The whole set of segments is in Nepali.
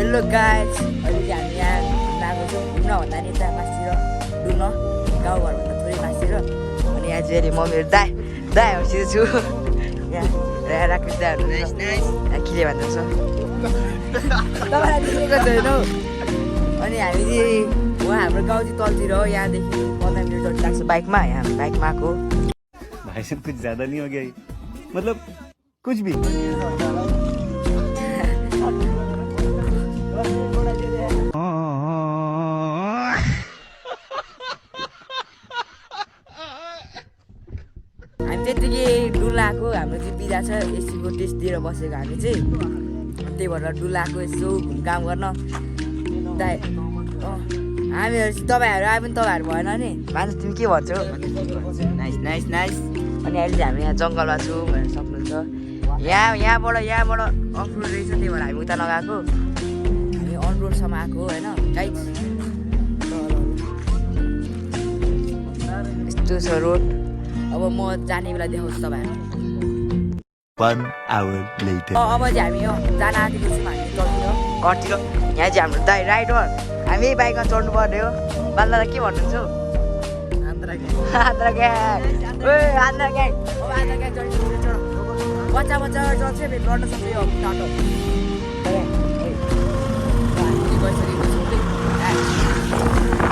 हेलो गाइस, अहिले चाहिँ हामी यहाँ घुम्न आएको छौँ। घुम्न भन्दा नि यता मासतिर डुल्न गाउँघरभन्दा थोरै मासतिर। अनि यहाँ चाहिँ अहिले म मेरो दाइहरूसित छु। यहाँ राकेश दाइहरू यहाँ किले भन्छ तपाईँलाई देखेको छैन हौ। अनि हामी चाहिँ उहाँ हाम्रो गाउँ चाहिँ तलतिर हो। यहाँदेखि 15 मिनट जति लाग्छ बाइकमा। यहाँ बाइकमा आएको। भाई साहब कुछ ज्यादा नहीं हो गया ये? मतलब कुछ भी हामी त्यतिकै डुलाएको हाम्रो चाहिँ बिदा छ एसीको टेस्ट दिएर बसेको हामी चाहिँ। त्यही भएर डुलाएको यसो घुमघाम गर्न दाइ हामीहरू तपाईँहरू आयो पनि तपाईँहरू भएन नि मान्छे तिमी के भन्छौ? Nice nice nice. अनि अहिले चाहिँ हामी यहाँ जङ्गलमा छौँ भनेर सक्नुहुन्छ। यहाँबाट अफ रोड रहेछ, त्यही भएर हामी उता नगएको। हामी अन रोडसम्म आएको होइन गाइड। यस्तो छ रोड। अब म जाने बेला देखाउँछु तपाईँहरू। 1 hour later अब चाहिँ हामी जान आँटेको छौँ हामी तलतिर घरतिर। यहाँ चाहिँ हाम्रो दाइ राइडर। हामी बाइकमा चढ्नु पर्ने हो। बाल्दा के भन्नुहुन्छ? आन्ध्रा ग्याङ। आन्ध्रा ग्याङ चढ्नु। बच्चा चढ्छ फेरि लड्न सक्छ यो टाटो।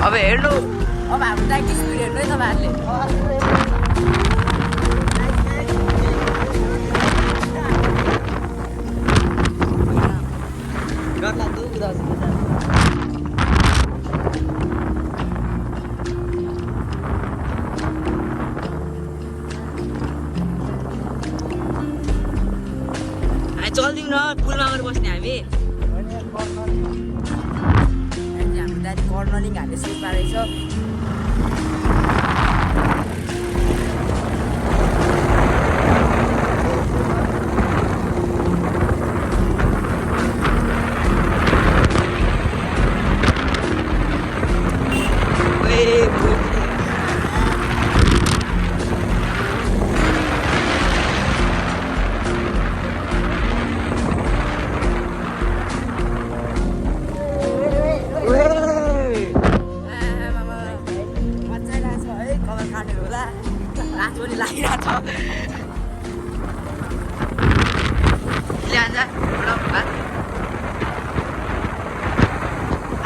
अब हेर्नु, अब हाम्रो दाइको स्पिड हेर्नु है तपाईँहरूले। चल्दिउँ न पुलमा गएर बस्ने हामी। हाम्रो दाइ कर्नलिङ हामीले सिक्दा रहेछ।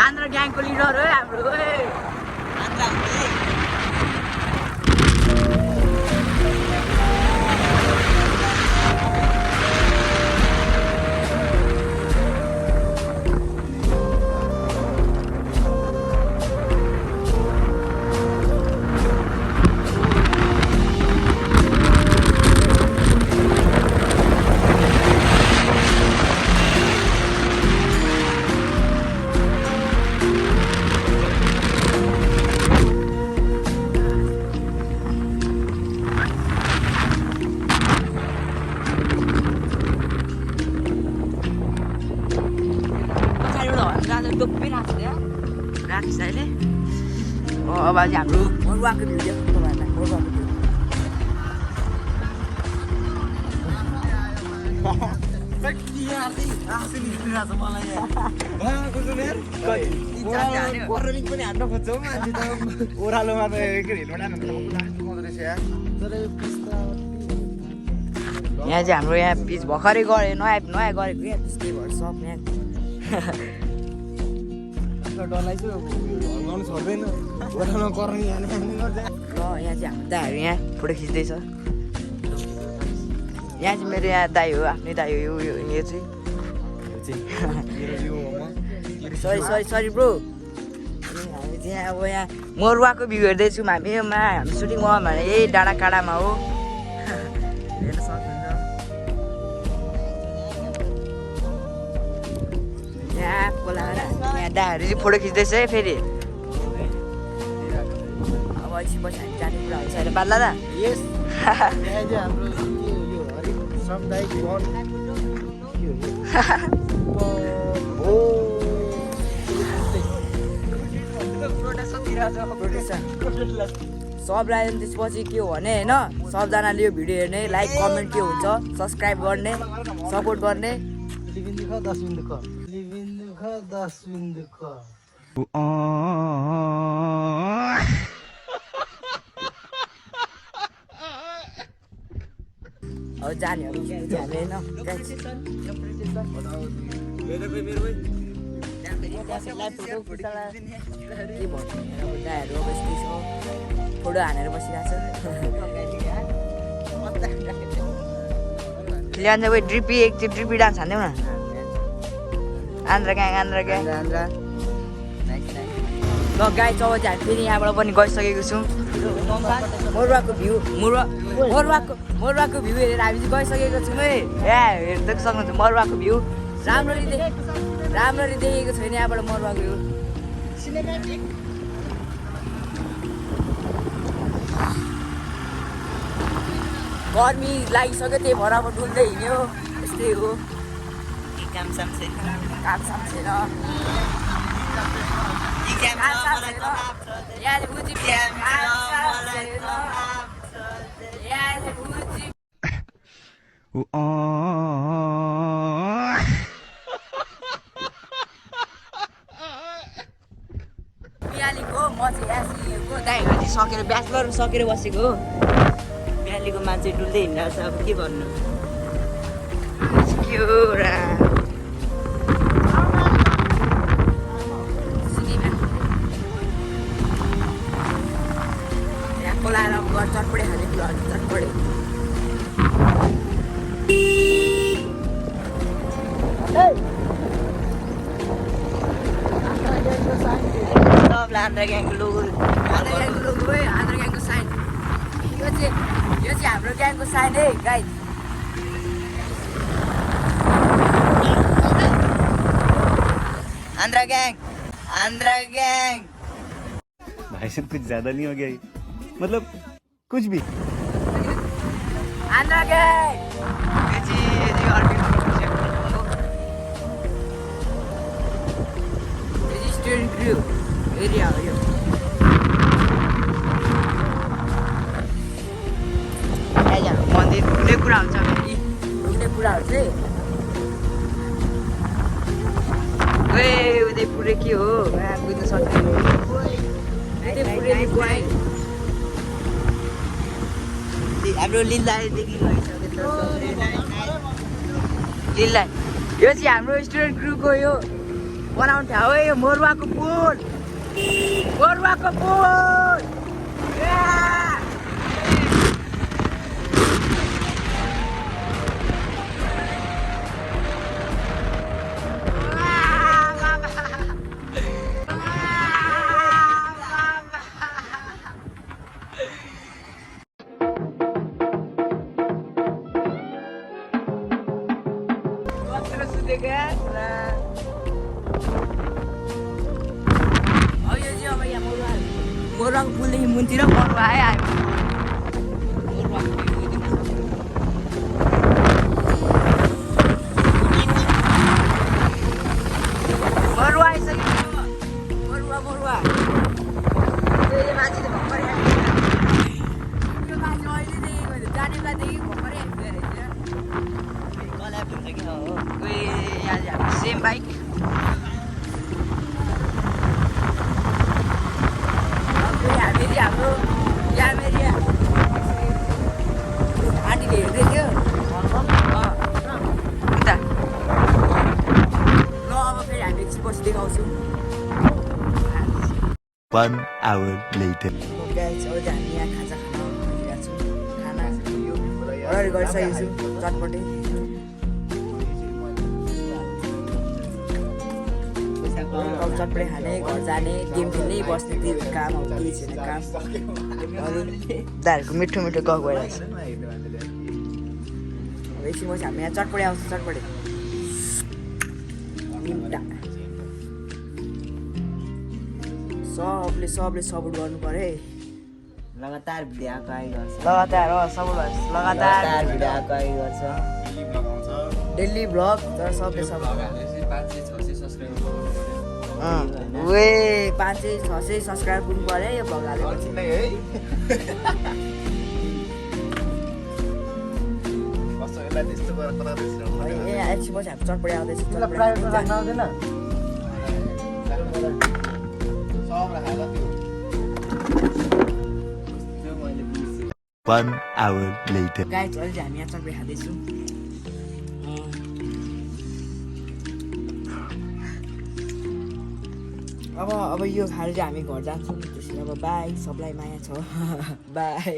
आन्ध्र ग्याङको लिडर हो हाम्रो। राख्छ अहिले। अब चाहिँ हाम्रो मरुवाको भ्यू देखाउँ तपाईँहरूलाई। मरुवाको भ्यू ओह्रालोमा त यहाँ चाहिँ हाम्रो यहाँ पिच भर्खरै गरे नयाँ गरेको क्या त्यसकै भएर सब यहाँ डरलाई चाहिँ हल्काउनु छोड्दैन। ओह्रालो कर्नी ल यहाँ चाहिँ हाम्रो दाइहरू यहाँ फोटो खिच्दैछ। यहाँ चाहिँ मेरो यहाँ दाइ हो, आफ्नै दाइ हो यो चाहिँ। Sorry bro. हामी चाहिँ अब यहाँ मरुवाको भ्यू हेर्दैछौँ हामी। हामी सुटिङ भयो भने यही डाँडा काँडामा हो। हेर्न सक्नुहुन्छ यहाँ बोलाएर यहाँ दाइहरू चाहिँ फोटो खिच्दैछ है फेरि। अब एकछिन पछि हामी जाने कुरा हुन्छ होइन बाल्ला दा? यस यहाँ चाहिँ हाम्रो यो हरिक सामुदायिक वन सबलाई त्यसपछि के हो भने होइन, सबजनाले यो भिडियो हेर्ने, लाइक कमेन्ट के हुन्छ, सब्सक्राइब गर्ने, सपोर्ट गर्ने। दुःख 10 दिन दुःख अब जाने हो जाने होइन फोटो हानेर बसिरहेको छ ल्यान्छ भाइ ड्रिपी एकचोटि ड्रिपी डान्स हान्यौ न आन्द्रा ग्याङ ल गाई चौबजी हामी फेरि यहाँबाट पनि गइसकेको छौँ मोरुवाको भ्यू मोरुवाको भ्यू हेरेर हामी चाहिँ गइसकेको छौँ है यहाँ हेर्दै सक्नुहुन्छ मरुवाको भ्यू राम्ररी देखेको छैन यहाँबाट मरुवाको भ्यू गर्मी लागिसक्यो त्यही भएर अब डुल्दै हिँड्यो यस्तै हो काम साम छैन बिहालीको म चाहिँ एसईको दाइहरू सकेर ब्याचलर सकेर बसेको हो बिहालीको मान्छे डुल्दै हिँड्रहेको छ अब के भन्नु खोलाएर घर चटपडे खाने कुराहरू चटपडे सबलाई आन्द्रा ग्याङको लोगो है आन्द्रा ग्याङको साइन यो चाहिँ हाम्रो ग्याङको साइन है गाई आन्द्रा ग्याङ भाई साहब कुछ ज्यादा नहीं हो गया ये? मतलब कुछ भी Andhra gang student group area हो यो मन्दिर कुनै कुरा हुन्छ फेरि कुनै कुराहरू चाहिँ उदयपुरे के हो बुझ्न सक्दैन उदयपुरे हाम्रो लिल्लादेखि गइसक्यो लिल्ला यो चाहिँ हाम्रो स्टुडेन्ट ग्रुपको यो बनाउने ठाउँ हो यो मोरुवाको पुल मोरुवाको पुलदेखि मुनतिर मरुवा आयो मरुवा आइसक्यो मरुवा मान्छेले भर्खरै यो मान्छे अहिले देखेको जाने बेलादेखि भर्खरै कल्याप हुन्छ कि हो यहाँ हाम्रो सेम बाइक हाम्रो यामेरिया आन्टीले हेर्दै थियो उता ल अब फेरि हामी एकछिन पछि देखाउँछौँ 1 hour later गाइस अब चाहिँ हामी यहाँ खाजा खान गइरहेको छौँ खाना अर्डर गरिसकेको छौँ चटपटे चटपटे खाने घर जाने गेम खेल्नै बस्ने त्यही काम अब केही छैन काम दाहरूको मिठो गफ भइरहेको छ अब एकछिन पछि हामी यहाँ चटपटे आउँछ चटपटे सबले सपोर्ट गर्नु पर्यो है लगातार भिडियो आएको गर्छ लगातार भिडियो आएको गर्छ डेली भ्लग तर सबले सपोर्ट 500-600 सब्सक्राइब पुग्नु पर्यो यो भ्लग हालेपछि एकछिन पछि हामी चटपटे आउँदैछ प्राइभेटमा राख्न आउँदैन सब राखेर त्यो मैले बिर्सेँ 1 hour later. गाइज अहिले चाहिँ हामी यहाँ चक्री खाँदैछौँ अब यो खाएर चाहिँ हामी घर जान्छौँ त्यसरी अब बाई सबलाई माया छ बाई